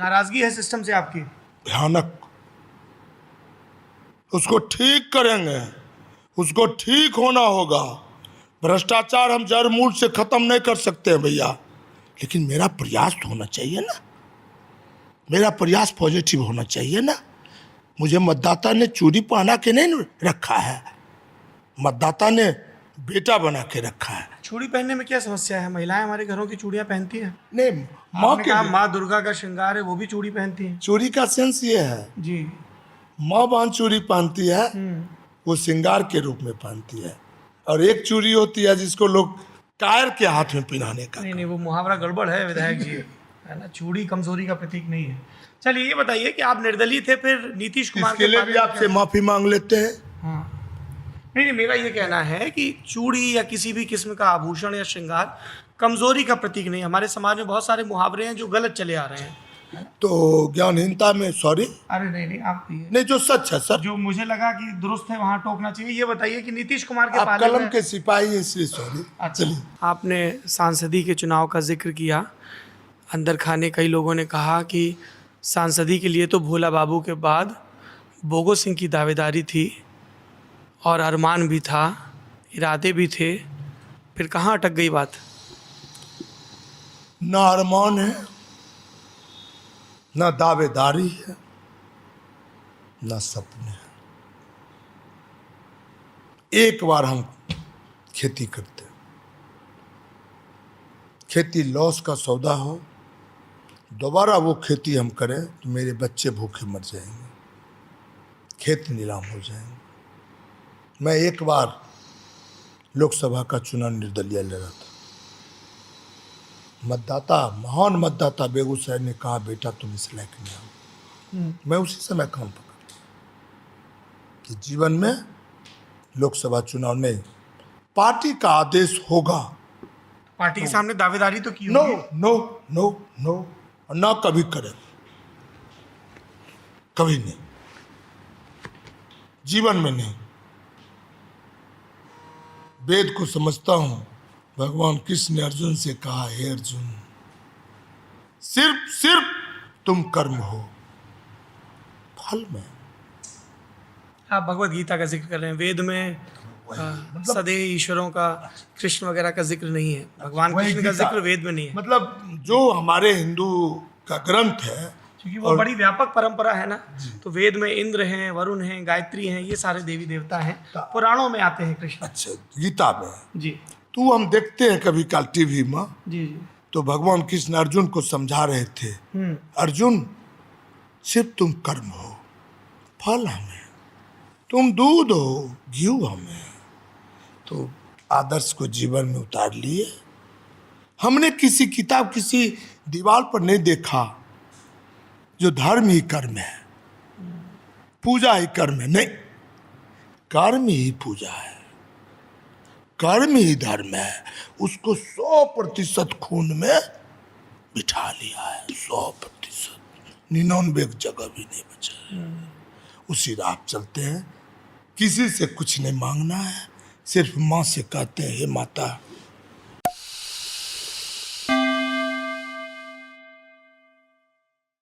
नाराजगी है सिस्टम से आपकी? भयानक। उसको ठीक करेंगे, उसको ठीक होना होगा। भ्रष्टाचार हम जड़ मूल से खत्म नहीं कर सकते हैं भैया, लेकिन मेरा प्रयास तो होना चाहिए ना, मेरा प्रयास पॉजिटिव होना चाहिए ना। मुझे मतदाता ने चूड़ी पहना के नहीं रखा है, मतदाता ने बेटा बना के रखा है। चूड़ी पहनने में क्या समस्या है? महिलाएं हमारे घरों की चूड़ियां पहनती हैं। नहीं, माँ आपने के कहा लिए माँ दुर्गा का श्रृंगार है, वो भी चूड़ी पहनती हैं। चूड़ी का सेंस ये है, जी। माँ बहन चूड़ी पहनती है, वो श्रृंगार के रूप में पहनती है। और एक चूड़ी होती है जिसको लोग कायर के हाथ में पहनाने का। नहीं नहीं, वो मुहावरा गड़बड़ है विधायक जी, है ना। चूड़ी कमजोरी का प्रतीक नहीं है। चलिए ये बताइए कि आप निर्दलीय थे, फिर नीतीश कुमार इसके लिए भी बारे में आपसे माफी मांग लेते हैं। हाँ। नहीं, मेरा ये कहना है कि चूड़ी या किसी भी किस्म का आभूषण या श्रृंगार कमजोरी का प्रतीक नहीं है। हमारे समाज में बहुत सारे मुहावरे हैं जो गलत चले आ रहे हैं। तो ज्ञानहीनता में सॉरी। अरे नहीं, आप नहीं, जो सच है सर, जो मुझे लगा कि दुरुस्त है वहां टोकना चाहिए। ये बताइए कि नीतीश कुमार के आप पाले कलम में के सिपाही हैं इसलिए सॉरी। चलिए, आपने सांसदी के चुनाव का जिक्र किया। अंदर खाने कई लोगों ने कहा कि सांसदी के लिए तो भोला बाबू के बाद बोगो सिंह की दावेदारी थी और अरमान भी था, इरादे भी थे, फिर कहाँ अटक गई बात? ना अरमान है, ना दावेदारी है, ना सपने हैं। एक बार हम खेती करते, खेती लॉस का सौदा हो, दोबारा वो खेती हम करें तो मेरे बच्चे भूखे मर जाएंगे, खेत नीलाम हो जाएंगे। मैं एक बार लोकसभा का चुनाव निर्दलीय लड़ा था। मतदाता, महान मतदाता बेगूसराय ने कहा बेटा तुम इस लायक नहीं हो। मैं उसी समय काम पकड़ कि जीवन में लोकसभा चुनाव नहीं, पार्टी का आदेश होगा। पार्टी के सामने दावेदारी तो की नो होगी। नो नो नो, ना कभी करें, कभी नहीं, जीवन में नहीं। वेद को समझता हूं, भगवान कृष्ण ने अर्जुन से कहा हे अर्जुन, सिर्फ सिर्फ तुम कर्म हो, फल में। आप भगवत गीता का जिक्र कर रहे हैं। वेद में सदैव ईश्वरों का, कृष्ण वगैरह का जिक्र नहीं है। भगवान कृष्ण का जिक्र वेद में नहीं है। मतलब जो हमारे हिंदू का ग्रंथ है, क्योंकि वो बड़ी व्यापक परंपरा है ना। तो वेद में इंद्र हैं, वरुण हैं, गायत्री हैं, ये सारे देवी देवता हैं। पुराणों में आते हैं कृष्ण। अच्छा, गीता में जी तो हम देखते हैं कभी काल टीवी में, जी जी। तो भगवान कृष्ण अर्जुन को समझा रहे थे, अर्जुन सिर्फ तुम कर्म हो, फल हमें, तुम दूध हो, घी हमें। तो आदर्श को जीवन में उतार लिए। हमने किसी किताब, किसी दीवार पर नहीं देखा जो धर्म ही कर्म है, पूजा ही कर्म है। नहीं, कर्म ही पूजा है, कर्म ही धर्म है। उसको 100% खून में बिठा लिया है, 100%, 99 जगह भी नहीं बचा। उसी राह चलते हैं। किसी से कुछ नहीं मांगना है, सिर्फ माँ से कहते हैं हे माता